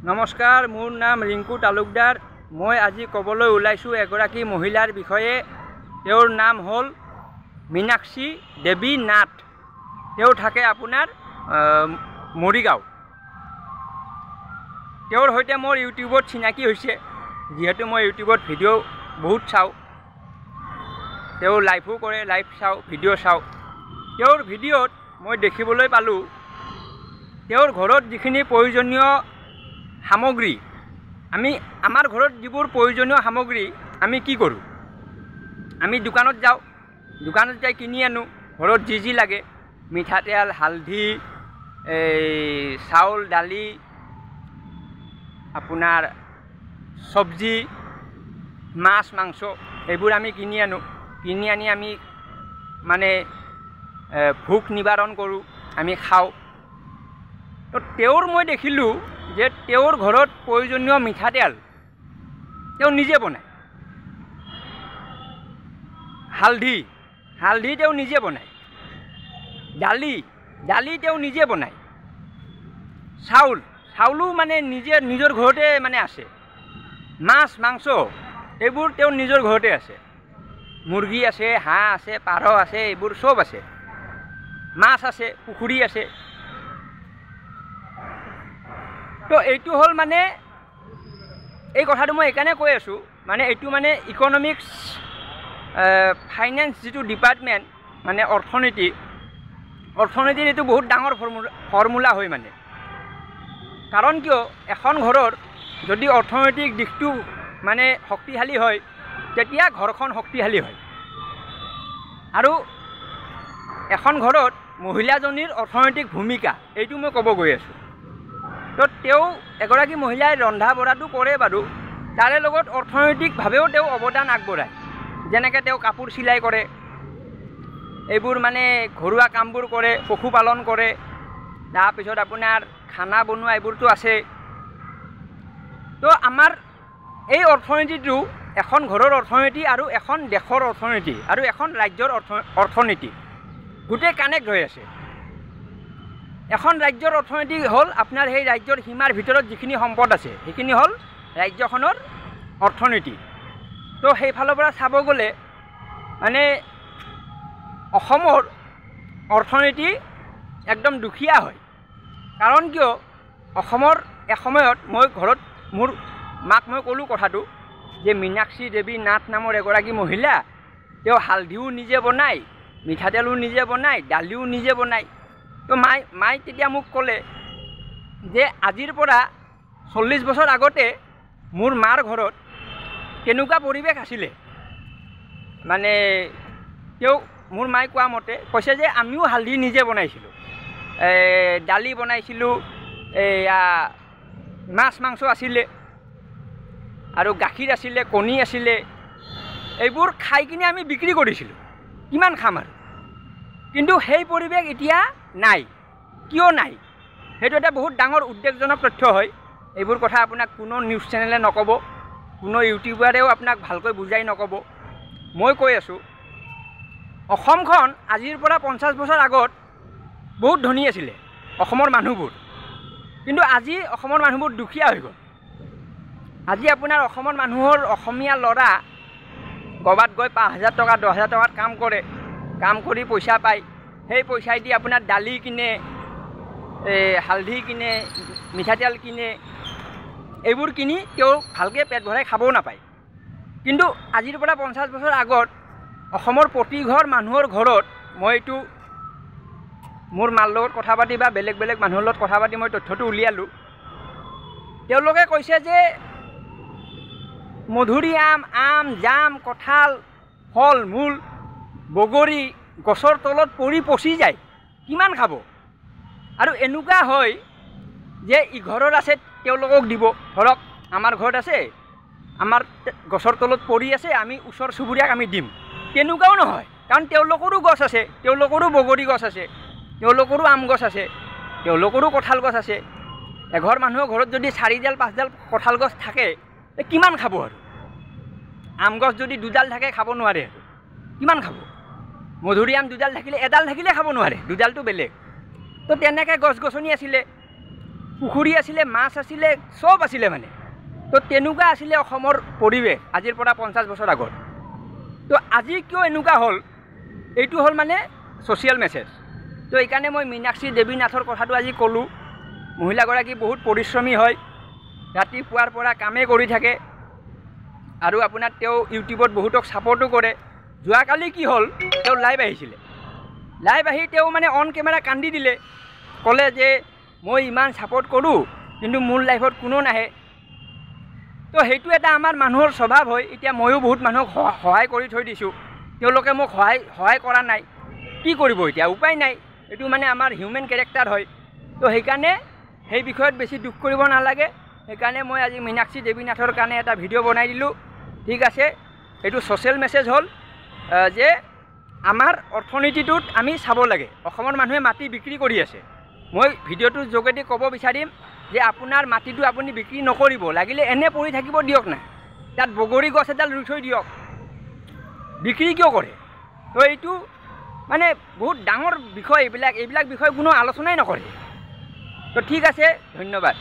নমস্কাৰ, মোৰ নাম ৰিংকু তালুকদাৰ। মই আজি ক'বলৈ ওলাইছোঁ এগৰাকী মহিলাৰ বিষয়ে। তেওঁৰ নাম হ'ল মীনাক্ষী দেৱী নাথ। তেওঁ থাকে আপোনাৰ মৰিগাঁও। তেওঁৰ সৈতে মোৰ ইউটিউবত চিনাকি হৈছে, যিহেতু মই ইউটিউবত ভিডিঅ' বহুত চাওঁ। তেওঁ লাইভো কৰে, লাইভ চাওঁ, ভিডিঅ' চাওঁ। তেওঁৰ ভিডিঅ'ত মই দেখিবলৈ পালোঁ তেওঁৰ ঘৰত যিখিনি প্ৰয়োজনীয় সামগ্ৰী, আমাৰ ঘৰত যিবোৰ প্ৰয়োজনীয় সামগ্ৰী আমি কি কৰোঁ, আমি দোকানত যাওঁ, দোকানত যাই কিনি আনো ঘৰত যি যি লাগে, মিঠাতেল, হালধি, চাউল, দালি, আপোনাৰ চব্জি, মাছ, মাংস, এইবোৰ আমি কিনি আনো। কিনি আনি আমি মানে ভোক নিবাৰণ কৰোঁ, আমি খাওঁ। তো তেওঁৰ মই দেখিলোঁ যে তেওঁৰ ঘৰত প্ৰয়োজনীয় মিঠাতেল তেওঁ নিজে বনায়, হালধি তেওঁ নিজে বনায়, দালি তেওঁ নিজে বনায়, চাউলো মানে নিজৰ ঘৰতে মানে আছে, মাছ, মাংস এইবোৰ তেওঁৰ নিজৰ ঘৰতে আছে, মুৰ্গী আছে, হাঁহ আছে, পাৰ আছে, এইবোৰ চব আছে, মাছ আছে, পুখুৰী আছে। তো এইটো হ'ল মানে, এই কথাটো মই এইকাৰণে কৈ আছোঁ, মানে এইটো মানে ইকনমিক্স ফাইনেন্স যিটো ডিপাৰ্টমেণ্ট, মানে অৰ্থনীতিৰ এইটো বহুত ডাঙৰ ফৰ্মুলা হয় মানে। কাৰণ কিয়, এখন ঘৰৰ যদি অৰ্থনৈতিক দিশটো মানে শক্তিশালী হয়, তেতিয়া ঘৰখন শক্তিশালী হয়। আৰু এখন ঘৰত মহিলাজনীৰ অৰ্থনৈতিক ভূমিকা, এইটো মই ক'ব গৈ আছোঁ। তো তেওঁ এগৰাকী মহিলাই ৰন্ধা বঢ়াটো কৰে বাৰু, তাৰে লগত অৰ্থনৈতিকভাৱেও তেওঁ অৱদান আগবঢ়ায়। যেনেকৈ তেওঁ কাপোৰ চিলাই কৰে, এইবোৰ মানে ঘৰুৱা কামবোৰ কৰে, পশুপালন কৰে, তাৰপিছত আপোনাৰ খানা বনোৱা এইবোৰতো আছে। তো আমাৰ এই অৰ্থনীতিটো এখন ঘৰৰ অৰ্থনীতি আৰু এখন দেশৰ অৰ্থনীতি আৰু এখন ৰাজ্যৰ অৰ্থনীতি গোটেই কানেক্ট হৈ আছে। এখন ৰাজ্যৰ অৰ্থনীতি হ'ল আপোনাৰ সেই ৰাজ্যৰ সীমাৰ ভিতৰত যিখিনি সম্পদ আছে সেইখিনি হ'ল ৰাজ্যখনৰ অৰ্থনীতি। তো সেইফালৰ পৰা চাব গ'লে মানে অসমৰ অৰ্থনীতি একদম দুখীয়া হয়। কাৰণ কিয়, অসমৰ এসময়ত মই ঘৰত মোৰ মাক মই ক'লোঁ কথাটো যে মীনাক্ষী দেৱী নাথ নামৰ এগৰাকী মহিলা, তেওঁ হালধিও নিজে বনায়, মিঠাতেলো নিজে বনায়, দালিও নিজে বনায়। তো মায়ে তেতিয়া মোক ক'লে যে আজিৰ পৰা 40 বছৰ আগতে মোৰ মাৰ ঘৰত কেনেকুৱা পৰিৱেশ আছিলে। মানে মোৰ মায়ে কোৱা মতে কৈছে যে আমিও হালধি নিজে বনাইছিলোঁ, দালি বনাইছিলোঁ, মাছ মাংস আছিলে আৰু গাখীৰ আছিলে, কণী আছিলে, এইবোৰ খাই কিনে আমি বিক্ৰী কৰিছিলোঁ। কিমান খাম আৰু। কিন্তু সেই পৰিৱেশ এতিয়া নাই। কিয় নাই, সেইটো এটা বহুত ডাঙৰ উদ্বেগজনক তথ্য হয়। এইবোৰ কথা আপোনাক কোনো নিউজ চেনেলে নক'ব, কোনো ইউটিউবাৰেও আপোনাক ভালকৈ বুজাই নক'ব। মই কৈ আছোঁ, অসমখন আজিৰ পৰা 50 বছৰ আগত বহুত ধনী আছিলে অসমৰ মানুহবোৰ, কিন্তু আজি অসমৰ মানুহবোৰ দুখীয়া হৈ গ'ল। আজি আপোনাৰ অসমৰ মানুহৰ, অসমীয়া ল'ৰা ক'ৰবাত গৈ 5,000 টকা 10,000 টকাত কাম কৰে, কাম কৰি পইচা পায়। সেই পইচাই দি আপোনাৰ দালি কিনে, হালধি কিনে, মিঠাতেল কিনে, এইবোৰ কিনি তেওঁ ভালকৈ পেট ভৰাই খাবও নাপায়। কিন্তু আজিৰ পৰা 50 বছৰ আগত অসমৰ প্ৰতি ঘৰ মানুহৰ ঘৰত, মই এইটো মোৰ মাৰ লগত কথা পাতি বা বেলেগ মানুহৰ লগত কথা পাতি মই তথ্যটো উলিয়ালোঁ। তেওঁলোকে কৈছে যে মধুৰিআম, আম, জাম, কঁঠাল, ফল মূল, বগৰী গছৰ তলত পৰি পচি যায়, কিমান খাব। আৰু এনেকুৱা হয় যে ইঘৰৰ আছে তেওঁলোকক দিব, ধৰক আমাৰ ঘৰত আছে, আমাৰ গছৰ তলত পৰি আছে, আমি ওচৰ চুবুৰীয়াক আমি দিম। তেনেকুৱাও নহয়, কাৰণ তেওঁলোকৰো গছ আছে, তেওঁলোকৰো বগৰী গছ আছে, তেওঁলোকৰো আম গছ আছে, তেওঁলোকৰো কঁঠাল গছ আছে। এঘৰ মানুহৰ ঘৰত যদি 4ডাল 5ডাল কঁঠাল গছ থাকে, কিমান খাব আৰু। আম গছ যদি 2ডাল থাকে খাব নোৱাৰে, আৰু কিমান খাব। মধুৰিআম 2ডাল থাকিলে, এডাল থাকিলে খাব নোৱাৰে, 2ডালটো বেলেগ। তো তেনেকৈ গছ গছনি আছিলে। পুখুৰী আছিলে, মাছ আছিলে, চব আছিলে মানে। তো তেনেকুৱা আছিলে অসমৰ পৰিৱেশ আজিৰ পৰা 50 বছৰ আগত। তো আজি কিয় এনেকুৱা হ'ল, এইটো হ'ল মানে ছ'চিয়েল মেছেজ। তো এইকাৰণে মই মীনাক্ষী দেৱী নাথৰ কথাটো আজি ক'লোঁ। মহিলাগৰাকী বহুত পৰিশ্ৰমী হয়, ৰাতিপুৱাৰ পৰা কামেই কৰি থাকে আৰু আপোনাৰ তেওঁ ইউটিউবত বহুতক ছাপৰ্টো কৰে। যোৱাকালি কি হ'ল, তেওঁ লাইভ আহিছিলে। লাইভ আহি তেওঁ মানে অন কেমেৰা কান্দি দিলে, ক'লে যে মই ইমান ছাপৰ্ট কৰোঁ কিন্তু মোৰ লাইফত কোনো নাহে। তো সেইটো এটা আমাৰ মানুহৰ স্বভাৱ হয়। এতিয়া ময়ো বহুত মানুহক সহায় কৰি থৈ দিছোঁ, তেওঁলোকে মোক সহায় কৰা নাই, কি কৰিব এতিয়া, উপায় নাই। এইটো মানে আমাৰ হিউমেন কেৰেক্টাৰ হয়। তো সেইকাৰণে সেই বিষয়ত বেছি দুখ কৰিব নালাগে। সেইকাৰণে মই আজি মীনাক্ষী দেৱী নাথৰ কাৰণে এটা ভিডিঅ' বনাই দিলোঁ। ঠিক আছে, এইটো ছ'চিয়েল মেছেজ হ'ল যে আমাৰ অৰ্থনীতিটোত আমি চাব লাগে। অসমৰ মানুহে মাটি বিক্ৰী কৰি আছে। মই ভিডিঅ'টোৰ যোগেদি ক'ব বিচাৰিম যে আপোনাৰ মাটিটো আপুনি বিক্ৰী নকৰিব, লাগিলে এনে পৰি থাকিব দিয়ক না, তাত বগৰী গছ এডাল ৰুই থৈ দিয়ক, বিক্ৰী কিয় কৰে? তো এইটো মানে বহুত ডাঙৰ বিষয়। এইবিলাক বিষয় কোনো আলোচনাই নকৰে। তো ঠিক আছে, ধন্যবাদ।